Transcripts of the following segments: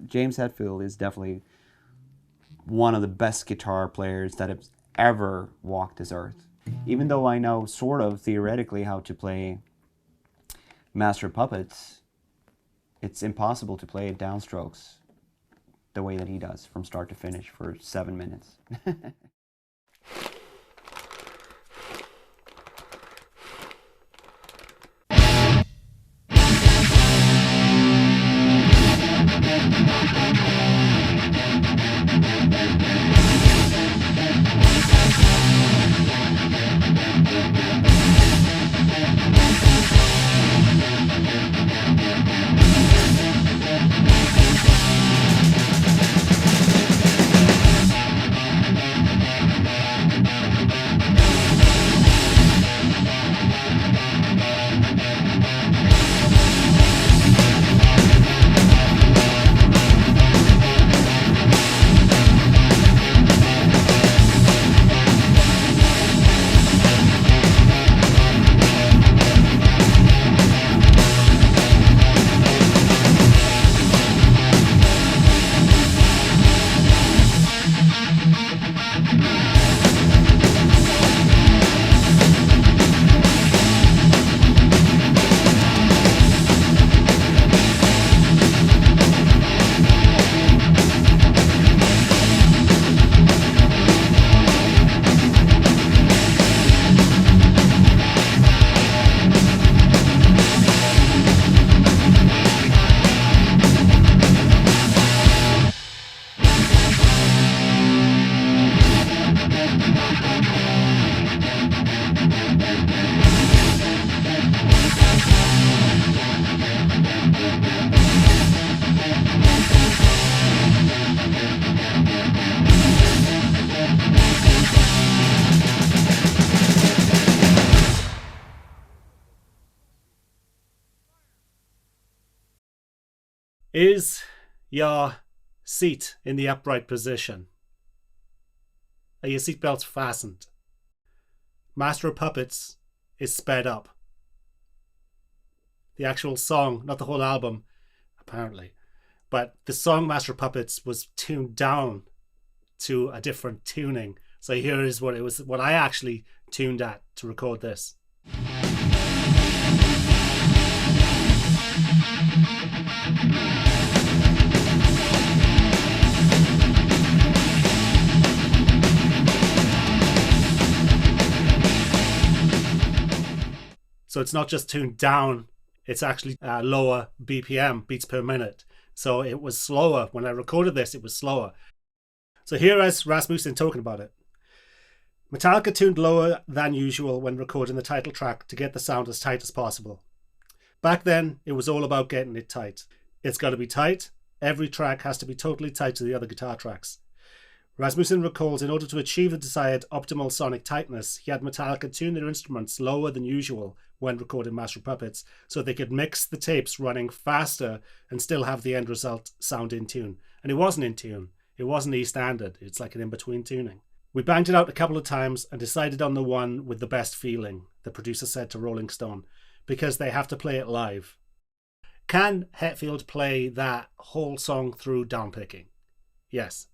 James Hetfield is definitely one of the best guitar players that have ever walked this earth. Even though I know sort of theoretically how to play Master of Puppets, it's impossible to play it downstrokes the way that he does from start to finish for 7 minutes. Is your seat in the upright position? Are your seatbelts fastened? Master of Puppets is sped up. The actual song, not the whole album, apparently, but the song Master of Puppets was tuned down to a different tuning. So here is what it was, what I actually tuned at to record this. So it's not just tuned down, it's actually lower BPM, beats per minute. So it was slower. When I recorded this, it was slower. So here is Rasmussen talking about it. Metallica tuned lower than usual when recording the title track to get the sound as tight as possible. Back then, it was all about getting it tight. It's got to be tight. Every track has to be totally tight to the other guitar tracks. Rasmussen recalls in order to achieve the desired optimal sonic tightness, he had Metallica tune their instruments lower than usual when recording Master of Puppets so they could mix the tapes running faster and still have the end result sound in tune. And it wasn't in tune. It wasn't E standard. It's like an in-between tuning. We banged it out a couple of times and decided on the one with the best feeling, the producer said to Rolling Stone, because they have to play it live. Can Hetfield play that whole song through downpicking? Yes.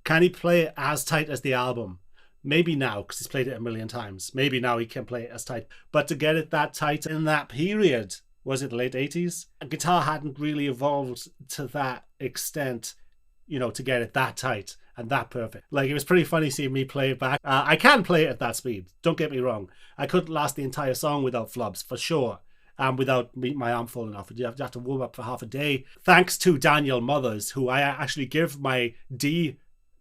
Can he play it as tight as the album? Maybe now, because he's played it a million times. Maybe now he can play it as tight. But to get it that tight in that period, was it the late 80s? Guitar hadn't really evolved to that extent, you know, to get it that tight and that perfect. Like, it was pretty funny seeing me play it back. I can play it at that speed, don't get me wrong. I couldn't last the entire song without flubs, for sure. Without my arm falling off. You have to warm up for half a day. Thanks to Daniel Mothers, who I actually give my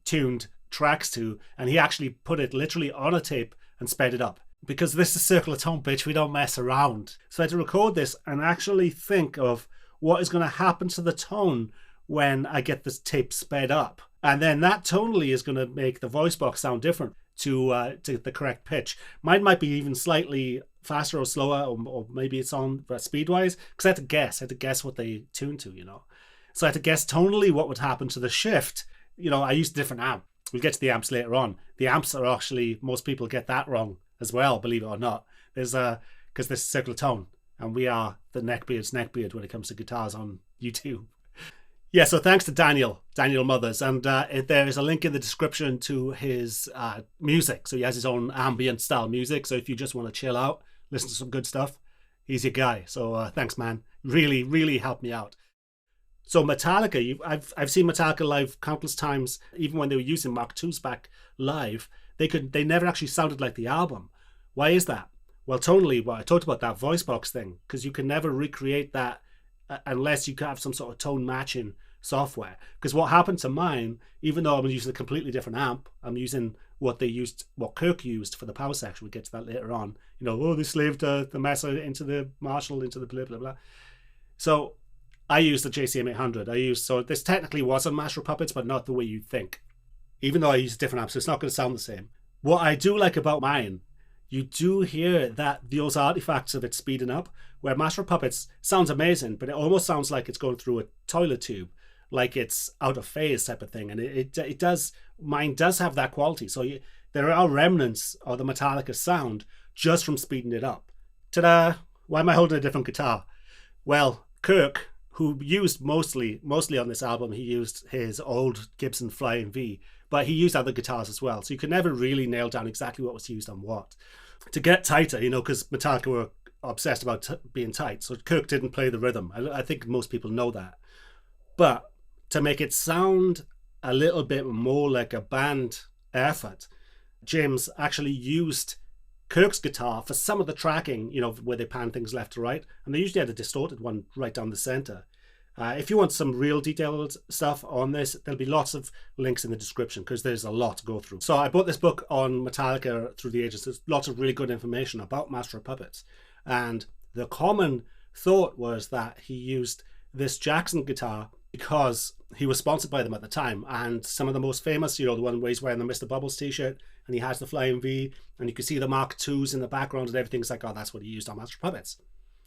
tuned tracks to, and he actually put it literally on a tape and sped it up, because this is Circle of Tone, bitch. We don't mess around. So I had to record this and actually think of what is going to happen to the tone when I get this tape sped up, and then that tonally is going to make the voice box sound different to the correct pitch. Mine might be even slightly faster or slower, or maybe it's on speed wise, because I had to guess what they tuned to, you know. So I had to guess tonally what would happen to the shift. You know, I used a different amp. We'll get to the amps later on. The amps are actually, most people get that wrong as well, believe it or not. There's because this is Circle of Tone, and we are the neckbeard's neckbeard when it comes to guitars on YouTube. Yeah, so thanks to Daniel Mothers. And there is a link in the description to his music. So he has his own ambient style music. So if you just want to chill out, listen to some good stuff, he's your guy. So thanks, man. Really, really helped me out. So Metallica, I've seen Metallica live countless times. Even when they were using Mark IIs back live, they never actually sounded like the album. Why is that? Well, tonally, I talked about that voice box thing, because you can never recreate that unless you have some sort of tone matching software. Because what happened to mine, even though I'm using a completely different amp, I'm using what Kirk used for the power section. We'll get to that later on. They slaved the Mesa into the Marshall, into the blah, blah, blah. So I used the JCM 800. So this technically was on Master of Puppets, but not the way you'd think. Even though I use a different amp, so it's not going to sound the same. What I do like about mine, you do hear that those artifacts of it speeding up, where Master of Puppets sounds amazing, but it almost sounds like it's going through a toilet tube, like it's out of phase type of thing. And it does, mine does have that quality. So there are remnants of the Metallica sound just from speeding it up. Ta-da! Why am I holding a different guitar? Well, Kirk, who used mostly on this album, he used his old Gibson Flying V, but he used other guitars as well. So you could never really nail down exactly what was used on what. To get tighter, because Metallica were obsessed about being tight, so Kirk didn't play the rhythm. I think most people know that. But to make it sound a little bit more like a band effort, James actually used Kirk's guitar for some of the tracking, where they pan things left to right, and they usually had a distorted one right down the center. If you want some real detailed stuff on this, there'll be lots of links in the description, because there's a lot to go through. So I bought this book on Metallica through the ages. There's lots of really good information about Master of Puppets. And the common thought was that he used this Jackson guitar because he was sponsored by them at the time. And some of the most famous, the one where he's wearing the Mr. Bubbles t-shirt and he has the Flying V, and you can see the Mark IIs in the background and everything's like, oh, that's what he used on Master of Puppets.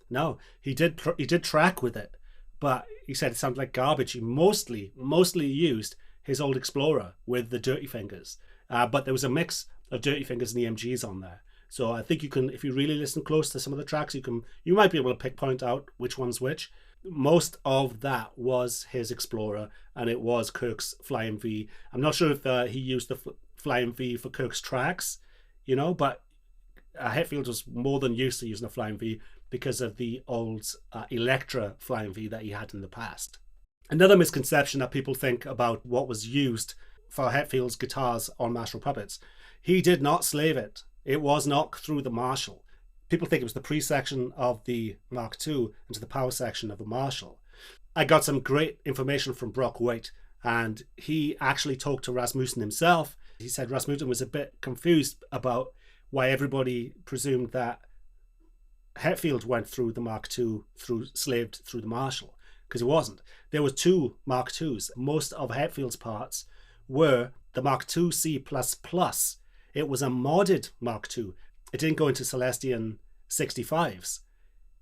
No, he did track with it, but he said it sounded like garbage. He mostly used his old Explorer with the Dirty Fingers, but there was a mix of Dirty Fingers and EMGs on there. So I think you can, if you really listen close to some of the tracks, you might be able to point out which one's which. Most of that was his Explorer, and it was Kirk's Flying V. I'm not sure if he used the Flying V for Kirk's tracks, but Hetfield was more than used to using a Flying V because of the old Electra Flying V that he had in the past. Another misconception that people think about what was used for Hetfield's guitars on Master of Puppets, he did not slave it. It was not through the Marshall. People think it was the pre-section of the Mark II into the power section of the Marshall. I got some great information from Brock White, and he actually talked to Rasmussen himself. He said Rasmussen was a bit confused about why everybody presumed that Hetfield went through the Mark II slaved through the Marshall, because it wasn't. There were two Mark IIs. Most of Hetfield's parts were the Mark II C++. It was a modded Mark II. It didn't go into Celestion 65s.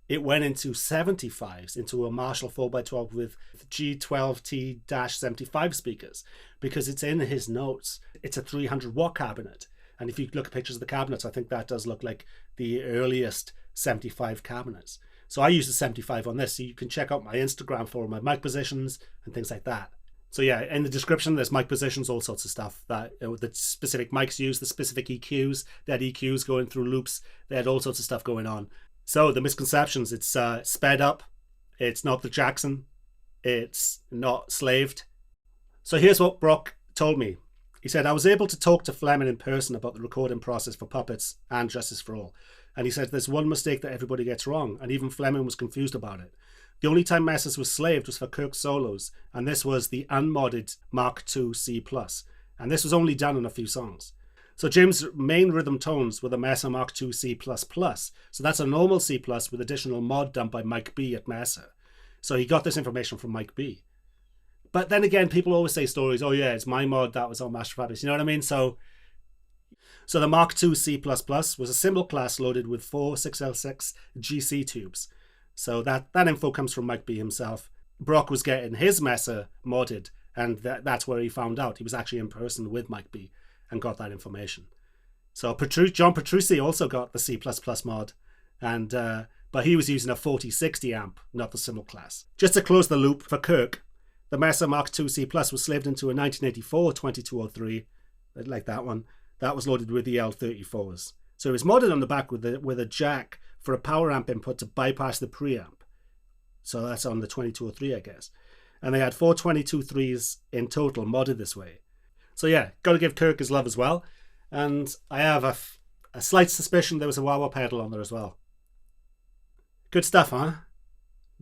It went into 75s, into a Marshall 4x12 with G12T-75 speakers, because it's in his notes. It's a 300 watt cabinet. And if you look at pictures of the cabinets, I think that does look like the earliest 75 cabinets. So I use the 75 on this, so you can check out my Instagram for my mic positions and things like that. So yeah, in the description, there's mic positions, all sorts of stuff that the specific mics use, the specific EQs, they had EQs going through loops, they had all sorts of stuff going on. So the misconceptions, it's sped up, it's not the Jackson, it's not slaved. So here's what Brock told me. He said, I was able to talk to Fleming in person about the recording process for Puppets and Justice for All. And he said, there's one mistake that everybody gets wrong, and even Fleming was confused about it. The only time Messrs was slaved was for Kirk's solos, and this was the unmodded Mark II C++, and this was only done on a few songs. So James' main rhythm tones were the Mesa Mark II C++, so that's a normal C++ with additional mod done by Mike B at Mesa. So he got this information from Mike B. But then again, people always say stories, oh yeah, it's my mod that was on Master of Puppets, you know what I mean? So the Mark II C++ was a cymbal class loaded with 4 6L6 GC tubes. So that info comes from Mike B himself. Brock was getting his Mesa modded, and that's where he found out. He was actually in person with Mike B and got that information. So John Petrucci also got the C++ mod, but he was using a 4060 amp, not the cymbal class. Just to close the loop for Kirk, The Mesa Mark II C Plus was slaved into a 1984 2203, like that one. That was loaded with the L34s. So it was modded on the back with a jack for a power amp input to bypass the preamp. So that's on the 2203, I guess. And they had 4 22.3s in total modded this way. So yeah, got to give Kirk his love as well. And I have a slight suspicion there was a wah-wah pedal on there as well. Good stuff, huh?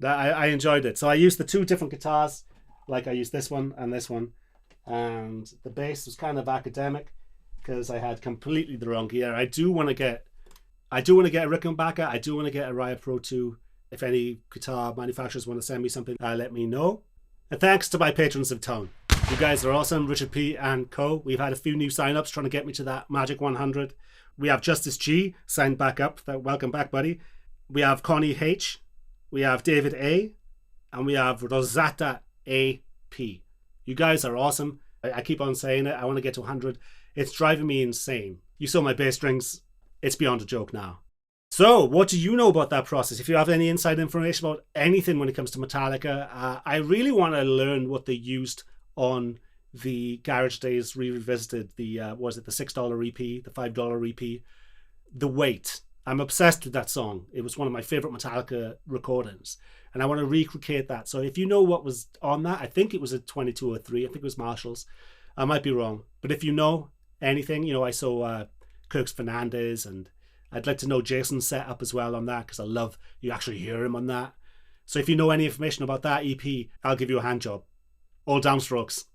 I enjoyed it. So I used the 2 different guitars. Like I used this one and this one. And the bass was kind of academic because I had completely the wrong gear. I do want to get a Rickenbacker. I do want to get a Riot Pro 2. If any guitar manufacturers want to send me something, let me know. And thanks to my patrons of Tone. You guys are awesome, Richard P. and co. We've had a few new sign-ups trying to get me to that magic 100. We have Justice G signed back up. Welcome back, buddy. We have Connie H. We have David A. And we have Rosetta A.P. You guys are awesome. I keep on saying it. I want to get to 100. It's driving me insane. You saw my bass strings. It's beyond a joke now. So, what do you know about that process? If you have any inside information about anything when it comes to Metallica, I really want to learn what they used on the Garage Days Revisited, the the $6 EP, the $5 EP, The Weight. I'm obsessed with that song. It was one of my favorite Metallica recordings, and I want to recreate that. So if you know what was on that, I think it was a 2203. I think it was Marshall's. I might be wrong, but if you know anything, I saw Kirk's Fernandez, and I'd like to know Jason's setup as well on that, because I love you actually hear him on that. So if you know any information about that EP, I'll give you a hand job. All downstrokes.